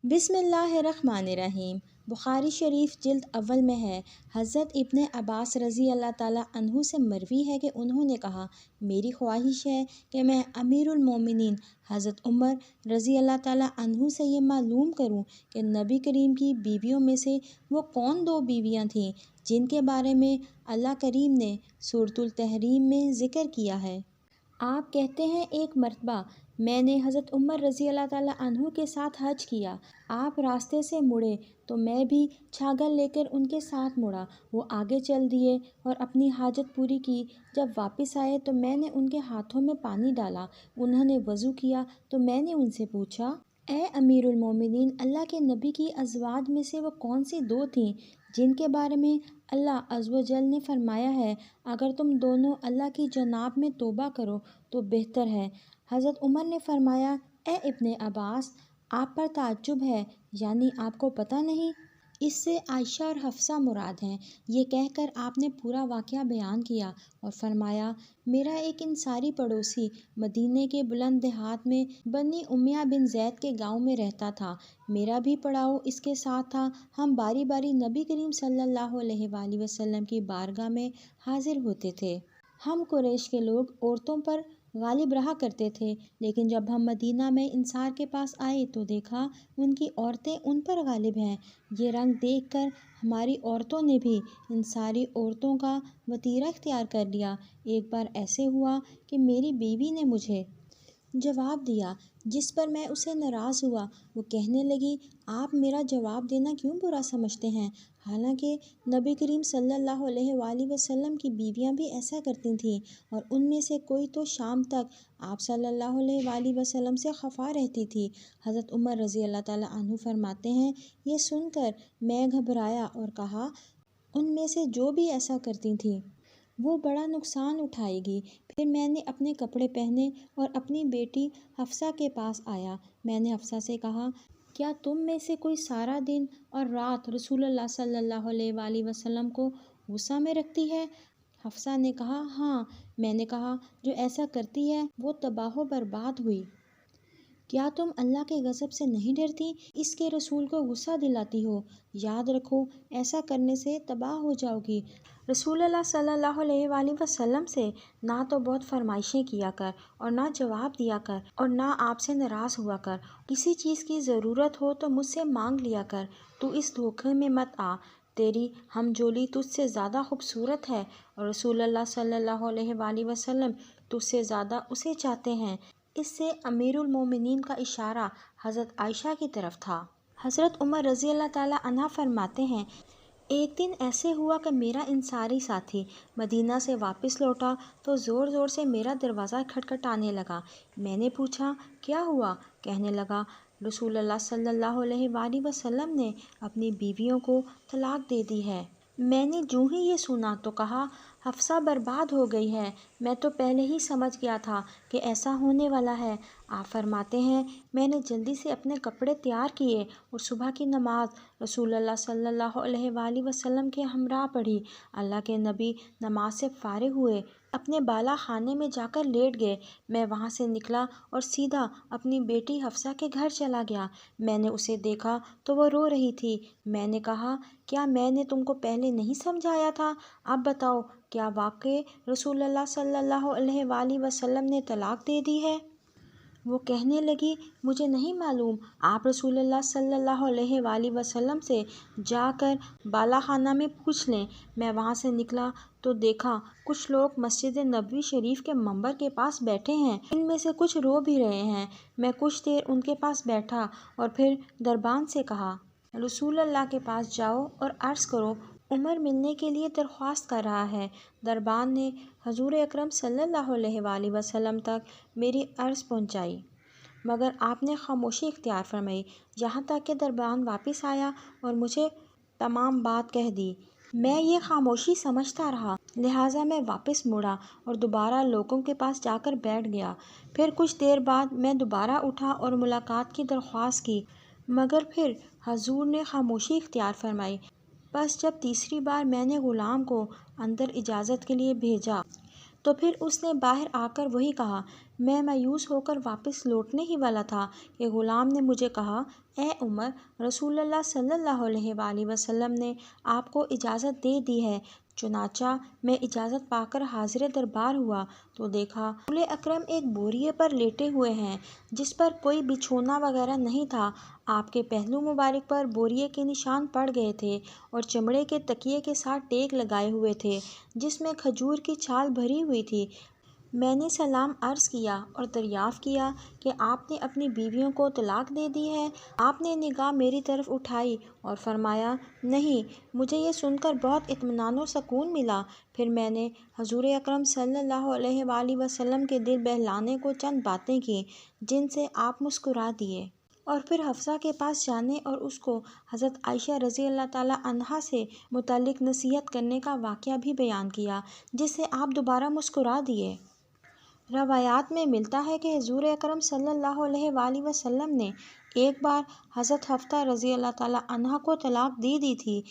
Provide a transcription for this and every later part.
بسم اللہ الرحمن الرحیم۔ بخاری شریف جلد اول میں ہے، حضرت ابن عباس رضی اللہ تعالیٰ عنہ سے مروی ہے کہ انہوں نے کہا، میری خواہش ہے کہ میں امیر المومنین حضرت عمر رضی اللہ تعالیٰ عنہ سے یہ معلوم کروں کہ نبی کریم کی بیویوں میں سے وہ کون دو بیویاں تھیں جن کے بارے میں اللہ کریم نے سورۃ التحریم میں ذکر کیا ہے۔ آپ کہتے ہیں، ایک مرتبہ میں نے حضرت عمر رضی اللہ تعالیٰ عنہ کے ساتھ حج کیا۔ آپ راستے سے مڑے تو میں بھی چھاگل لے کر ان کے ساتھ مڑا۔ وہ آگے چل دیے اور اپنی حاجت پوری کی۔ جب واپس آئے تو میں نے ان کے ہاتھوں میں پانی ڈالا۔ انہوں نے وضو کیا تو میں نے ان سے پوچھا، اے امیر المومنین، اللہ کے نبی کی ازواج میں سے وہ کون سی دو تھیں جن کے بارے میں اللہ عز و جل نے فرمایا ہے، اگر تم دونوں اللہ کی جناب میں توبہ کرو تو بہتر ہے۔ حضرت عمر نے فرمایا، اے ابن عباس، آپ پر تعجب ہے، یعنی آپ کو پتہ نہیں؟ اس سے عائشہ اور حفصہ مراد ہیں۔ یہ کہہ کر آپ نے پورا واقعہ بیان کیا اور فرمایا، میرا ایک انصاری پڑوسی مدینے کے بلند دیہات میں بنی امیہ بن زید کے گاؤں میں رہتا تھا۔ میرا بھی پڑاؤ اس کے ساتھ تھا۔ ہم باری باری نبی کریم صلی اللہ علیہ وآلہ وسلم کی بارگاہ میں حاضر ہوتے تھے۔ ہم قریش کے لوگ عورتوں پر غالب رہا کرتے تھے، لیکن جب ہم مدینہ میں انصار کے پاس آئے تو دیکھا ان کی عورتیں ان پر غالب ہیں۔ یہ رنگ دیکھ کر ہماری عورتوں نے بھی انصاری عورتوں کا وطیرہ اختیار کر لیا۔ ایک بار ایسے ہوا کہ میری بیوی نے مجھے جواب دیا جس پر میں اسے ناراض ہوا۔ وہ کہنے لگی، آپ میرا جواب دینا کیوں برا سمجھتے ہیں؟ حالانکہ نبی کریم صلی اللہ علیہ وآلہ وسلم کی بیویاں بھی ایسا کرتی تھیں، اور ان میں سے کوئی تو شام تک آپ صلی اللہ علیہ وآلہ وسلم سے خفا رہتی تھی۔ حضرت عمر رضی اللہ تعالیٰ عنہ فرماتے ہیں، یہ سن کر میں گھبرایا اور کہا، ان میں سے جو بھی ایسا کرتی تھیں وہ بڑا نقصان اٹھائے گی۔ پھر میں نے اپنے کپڑے پہنے اور اپنی بیٹی حفصہ کے پاس آیا۔ میں نے حفصہ سے کہا، کیا تم میں سے کوئی سارا دن اور رات رسول اللہ صلی اللہ علیہ وآلہ وسلم کو غصہ میں رکھتی ہے؟ حفصہ نے کہا، ہاں۔ میں نے کہا، جو ایسا کرتی ہے وہ تباہ و برباد ہوئی۔ کیا تم اللہ کے غضب سے نہیں ڈرتی؟ اس کے رسول کو غصہ دلاتی ہو۔ یاد رکھو، ایسا کرنے سے تباہ ہو جاؤ گی۔ رسول اللہ صلی اللہ علیہ وآلہ وسلم سے نہ تو بہت فرمائشیں کیا کر اور نہ جواب دیا کر اور نہ آپ سے ناراض ہوا کر۔ کسی چیز کی ضرورت ہو تو مجھ سے مانگ لیا کر۔ تو اس دھوکے میں مت آ، تیری ہم جولی تجھ سے زیادہ خوبصورت ہے اور رسول اللہ صلی اللہ علیہ وآلہ وسلم تجھ سے زیادہ اسے چاہتے ہیں۔ اس سے امیر المومنین کا اشارہ حضرت عائشہ کی طرف تھا۔ حضرت عمر رضی اللہ تعالیٰ عنہ فرماتے ہیں، ایک دن ایسے ہوا کہ میرا انصاری ساتھی مدینہ سے واپس لوٹا تو زور زور سے میرا دروازہ کھٹکھٹانے لگا۔ میں نے پوچھا، کیا ہوا؟ کہنے لگا، رسول اللہ صلی اللہ علیہ وآلہ وسلم نے اپنی بیویوں کو طلاق دے دی ہے۔ میں نے جوں ہی یہ سنا تو کہا، حفصہ برباد ہو گئی ہے۔ میں تو پہلے ہی سمجھ گیا تھا کہ ایسا ہونے والا ہے۔ آپ فرماتے ہیں، میں نے جلدی سے اپنے کپڑے تیار کیے اور صبح کی نماز رسول اللہ صلی اللہ علیہ وآلہ وسلم کے ہمراہ پڑھی۔ اللہ کے نبی نماز سے فارغ ہوئے، اپنے بالا خانے میں جا کر لیٹ گئے۔ میں وہاں سے نکلا اور سیدھا اپنی بیٹی حفصہ کے گھر چلا گیا۔ میں نے اسے دیکھا تو وہ رو رہی تھی۔ میں نے کہا، کیا میں نے تم کو پہلے نہیں سمجھایا تھا؟ اب بتاؤ، کیا واقعی رسول اللہ صلی اللہ علیہ وآلہ وسلم نے طلاق دے دی ہے؟ وہ کہنے لگی، مجھے نہیں معلوم۔ آپ رسول اللہ صلی اللہ علیہ وآلہ وسلم سے جا کر بالا خانہ میں پوچھ لیں۔ میں وہاں سے نکلا تو دیکھا کچھ لوگ مسجد نبوی شریف کے منبر کے پاس بیٹھے ہیں۔ ان میں سے کچھ رو بھی رہے ہیں۔ میں کچھ دیر ان کے پاس بیٹھا اور پھر دربان سے کہا، رسول اللہ کے پاس جاؤ اور عرض کرو، عمر ملنے کے لیے درخواست کر رہا ہے۔ دربان نے حضور اکرم صلی اللہ علیہ وآلہ وسلم تک میری عرض پہنچائی، مگر آپ نے خاموشی اختیار فرمائی، یہاں تک کہ دربان واپس آیا اور مجھے تمام بات کہہ دی۔ میں یہ خاموشی سمجھتا رہا، لہٰذا میں واپس مڑا اور دوبارہ لوگوں کے پاس جا کر بیٹھ گیا۔ پھر کچھ دیر بعد میں دوبارہ اٹھا اور ملاقات کی درخواست کی، مگر پھر حضور نے خاموشی اختیار فرمائی۔ بس جب تیسری بار میں نے غلام کو اندر اجازت کے لیے بھیجا تو پھر اس نے باہر آ کر وہی کہا، میں مایوس ہو کر واپس لوٹنے ہی والا تھا کہ غلام نے مجھے کہا، اے عمر، رسول اللہ صلی اللہ علیہ وآلہ وسلم نے آپ کو اجازت دے دی ہے۔ چنانچہ میں اجازت پا کر حاضر دربار ہوا تو دیکھا رسول اکرم ایک بوریے پر لیٹے ہوئے ہیں جس پر کوئی بچھونا وغیرہ نہیں تھا۔ آپ کے پہلو مبارک پر بوریے کے نشان پڑ گئے تھے اور چمڑے کے تکیے کے ساتھ ٹیک لگائے ہوئے تھے جس میں کھجور کی چھال بھری ہوئی تھی۔ میں نے سلام عرض کیا اور دریافت کیا کہ آپ نے اپنی بیویوں کو طلاق دے دی ہے؟ آپ نے نگاہ میری طرف اٹھائی اور فرمایا، نہیں۔ مجھے یہ سن کر بہت اطمینان و سکون ملا۔ پھر میں نے حضور اکرم صلی اللہ علیہ وآلہ وسلم کے دل بہلانے کو چند باتیں کیں جن سے آپ مسکرا دیے، اور پھر حفصہ کے پاس جانے اور اس کو حضرت عائشہ رضی اللہ تعالیٰ عنہا سے متعلق نصیحت کرنے کا واقعہ بھی بیان کیا جس سے آپ دوبارہ مسکرا دیے۔ روایات میں ملتا ہے کہ حضور اکرم صلی اللہ علیہ وآلہ وسلم نے ایک بار حضرت حفصہ رضی اللہ تعالیٰ عنہا کو طلاق دے دی تھی۔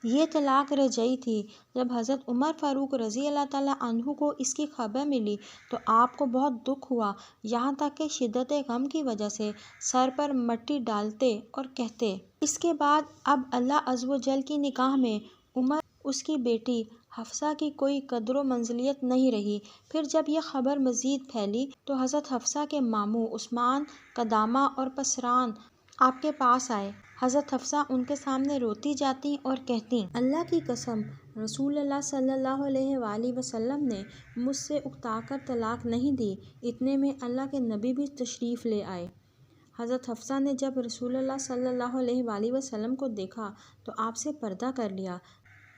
یہ طلاق رجعی تھی۔ جب حضرت عمر فاروق رضی اللہ تعالیٰ عنہ کو اس کی خبر ملی تو آپ کو بہت دکھ ہوا، یہاں تک کہ شدت غم کی وجہ سے سر پر مٹی ڈالتے اور کہتے، اس کے بعد اب اللہ عز و جل کی نگاہ میں عمر اس کی بیٹی حفصہ کی کوئی قدر و منزلت نہیں رہی۔ پھر جب یہ خبر مزید پھیلی تو حضرت حفصہ کے ماموں عثمان، قدامہ اور پسران آپ کے پاس آئے۔ حضرت حفصہ ان کے سامنے روتی جاتی اور کہتی، اللہ کی قسم، رسول اللہ صلی اللہ علیہ وآلہ وسلم نے مجھ سے اکتا کر طلاق نہیں دی۔ اتنے میں اللہ کے نبی بھی تشریف لے آئے۔ حضرت حفصہ نے جب رسول اللہ صلی اللہ علیہ وآلہ وسلم کو دیکھا تو آپ سے پردہ کر لیا،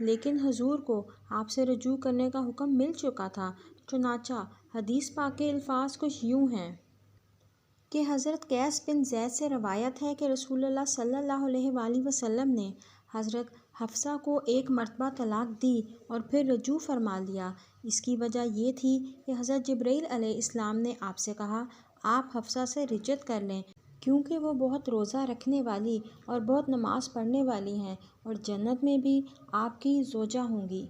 لیکن حضور کو آپ سے رجوع کرنے کا حکم مل چکا تھا۔ چنانچہ حدیث پاک کے الفاظ کچھ یوں ہیں کہ حضرت قیس بن زید سے روایت ہے کہ رسول اللہ صلی اللہ علیہ وآلہ وسلم نے حضرت حفصہ کو ایک مرتبہ طلاق دی اور پھر رجوع فرما لیا۔ اس کی وجہ یہ تھی کہ حضرت جبرائیل علیہ السلام نے آپ سے کہا، آپ حفصہ سے رجعت کر لیں کیونکہ وہ بہت روزہ رکھنے والی اور بہت نماز پڑھنے والی ہیں اور جنت میں بھی آپ کی زوجہ ہوں گی۔